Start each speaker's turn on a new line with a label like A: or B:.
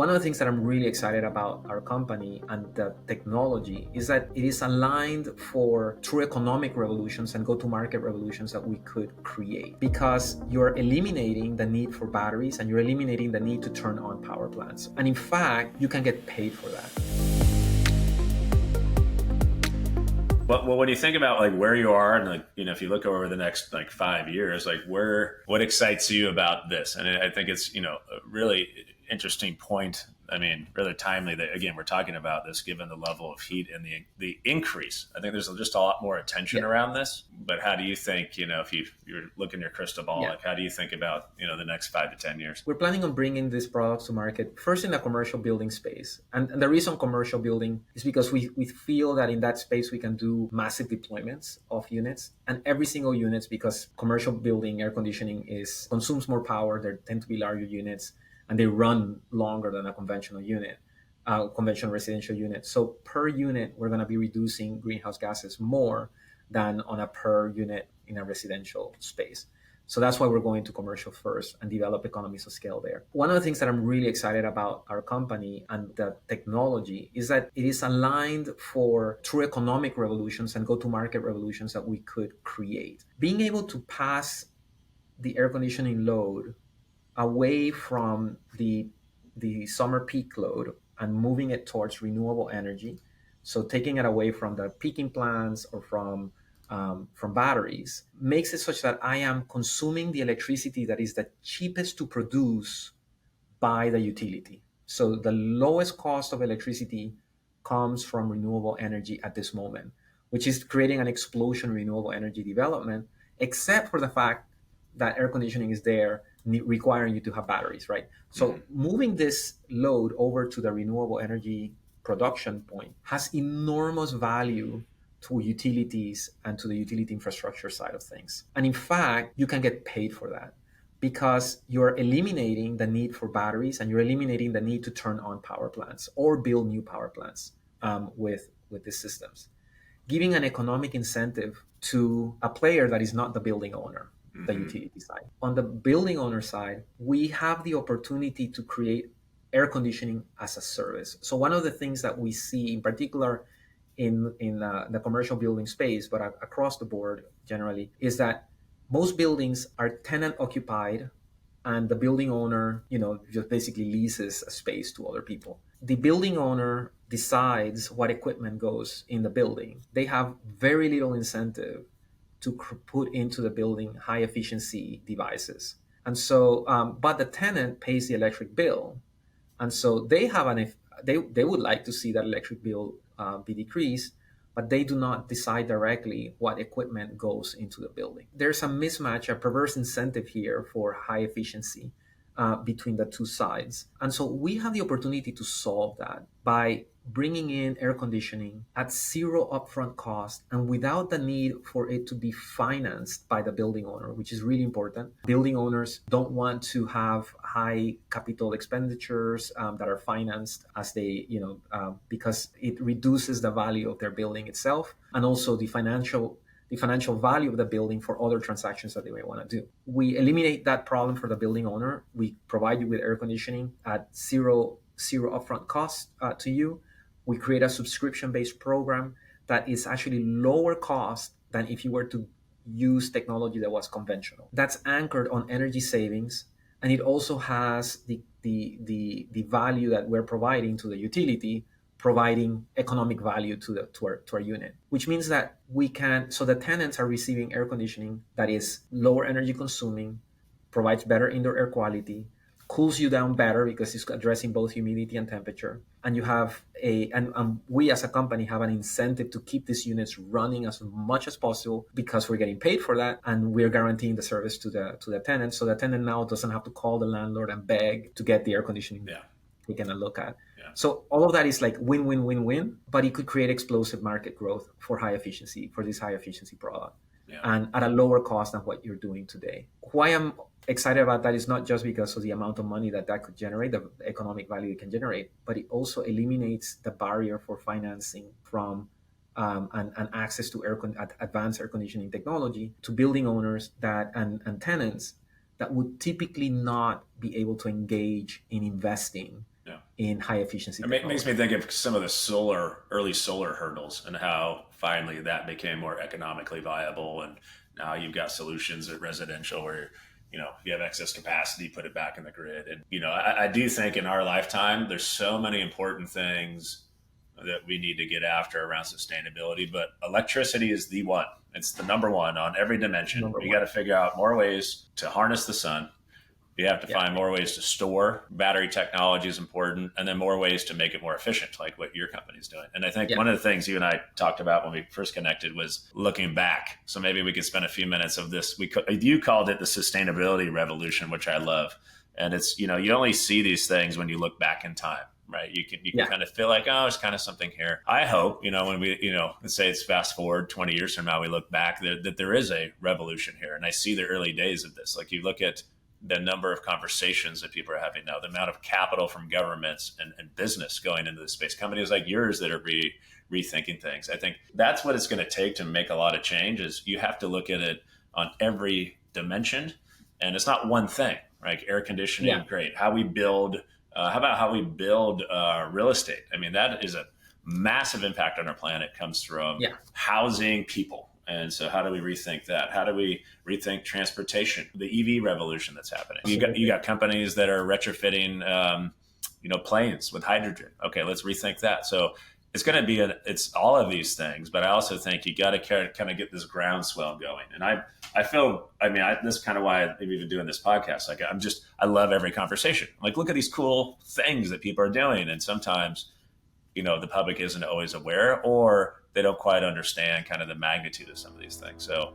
A: One of the things that I'm really excited about our company and the technology is that it is aligned for true economic revolutions and go-to-market revolutions that we could create, because you're eliminating the need for batteries and you're eliminating the need to turn on power plants. And in fact, you can get paid for that.
B: Well, when you think about like where you are, and like if you look over the next like 5 years, like what excites you about this? And I think it's a really interesting point. I mean, really timely that again we're talking about this, given the level of heat and the increase. I think there's just a lot more attention around this. But how do you think if you're looking your crystal ball, like how do you think about the next 5 to 10 years?
A: We're planning on bringing these products to market first in the commercial building space. And the reason commercial building is because we feel that in that space we can do massive deployments of units, and every single units, because commercial building air conditioning consumes more power. They tend to be larger units and they run longer than a conventional unit, conventional residential unit. So per unit, we're going to be reducing greenhouse gases more than on a per unit in a residential space. So that's why we're going to commercial first and develop economies of scale there. One of the things that I'm really excited about our company and the technology is that it is aligned for true economic revolutions and go-to-market revolutions that we could create. Being able to pass the air conditioning load away from the summer peak load and moving it towards renewable energy. So taking it away from the peaking plants or from batteries makes it such that I am consuming the electricity that is the cheapest to produce by the utility. So the lowest cost of electricity comes from renewable energy at this moment, which is creating an explosion in renewable energy development, except for the fact that air conditioning is there requiring you to have batteries, right? So moving this load over to the renewable energy production point has enormous value to utilities and to the utility infrastructure side of things. And in fact, you can get paid for that because you're eliminating the need for batteries and you're eliminating the need to turn on power plants or build new power plants with these systems, giving an economic incentive to a player that is not the building owner, the utility side. On the building owner side, we have the opportunity to create air conditioning as a service. So one of the things that we see in particular in the commercial building space, but across the board generally, is that most buildings are tenant occupied and the building owner, just basically leases a space to other people. The building owner decides what equipment goes in the building. They have very little incentive to put into the building high efficiency devices. And so, but the tenant pays the electric bill. And so they have they would like to see that electric bill be decreased, but they do not decide directly what equipment goes into the building. There's a mismatch, a perverse incentive here for high efficiency between the two sides. And so we have the opportunity to solve that by bringing in air conditioning at zero upfront cost and without the need for it to be financed by the building owner, which is really important. Building owners don't want to have high capital expenditures that are financed as they, because it reduces the value of their building itself and also the financial value of the building for other transactions that they may want to do. We eliminate that problem for the building owner. We provide you with air conditioning at zero upfront cost to you. We create a subscription-based program that is actually lower cost than if you were to use technology that was conventional. That's anchored on energy savings, and it also has the value that we're providing to the utility, providing economic value to our unit, which means that so the tenants are receiving air conditioning that is lower energy consuming, provides better indoor air quality, cools you down better because it's addressing both humidity and temperature. And you have and we as a company have an incentive to keep these units running as much as possible because we're getting paid for that and we're guaranteeing the service to the tenant. So the tenant now doesn't have to call the landlord and beg to get the air conditioning we can look at. Yeah. So all of that is like win, win, win, win, but it could create explosive market growth for this high efficiency product. Yeah. And at a lower cost than what you're doing today. Why I'm excited about that is not just because of the amount of money that could generate, the economic value it can generate, but it also eliminates the barrier for financing from and access to advanced air conditioning technology to building owners and tenants that would typically not be able to engage in investing
B: Yeah.
A: in high efficiency
B: It makes me
A: technology.
B: think of some of the early solar hurdles and how finally that became more economically viable. And now you've got solutions at residential where, if you have excess capacity, put it back in the grid. And, I do think in our lifetime, there's so many important things that we need to get after around sustainability, but electricity is the one. It's the number one on every dimension.
A: Number
B: We got
A: one.
B: to figure out more ways to harness the sun. You have to
A: Yeah.
B: find more ways to store. Battery technology is important, and then more ways to make it more efficient, like what your company's doing. And I think
A: Yeah.
B: one of the things you and I talked about when we first connected was looking back. So maybe we could spend a few minutes of this. You called it the sustainability revolution, which I love. And it's, you only see these things when you look back in time, right? You can
A: Yeah.
B: kind of feel like, oh, there's kind of something here. I hope, when we, let's say it's fast forward 20 years from now, we look back that there is a revolution here. And I see the early days of this. Like you look at the number of conversations that people are having now, the amount of capital from governments and business going into the space, companies like yours that are rethinking things. I think that's what it's going to take to make a lot of change. Is you have to look at it on every dimension, and it's not one thing. Right? Air conditioning,
A: Yeah.
B: great. How we build. How about how we build real estate? I mean, that is a massive impact on our planet. Comes from
A: Yeah.
B: housing people. And so, how do we rethink that? How do we rethink transportation? The EV revolution that's happening. You got companies that are retrofitting, planes with hydrogen. Okay, let's rethink that. So it's going to be it's all of these things, but I also think you got to kind of get this groundswell going. And I feel, this is kind of why I'm even doing this podcast. Like I love every conversation. Like, look at these cool things that people are doing, and sometimes the public isn't always aware, or they don't quite understand kind of the magnitude of some of these things. So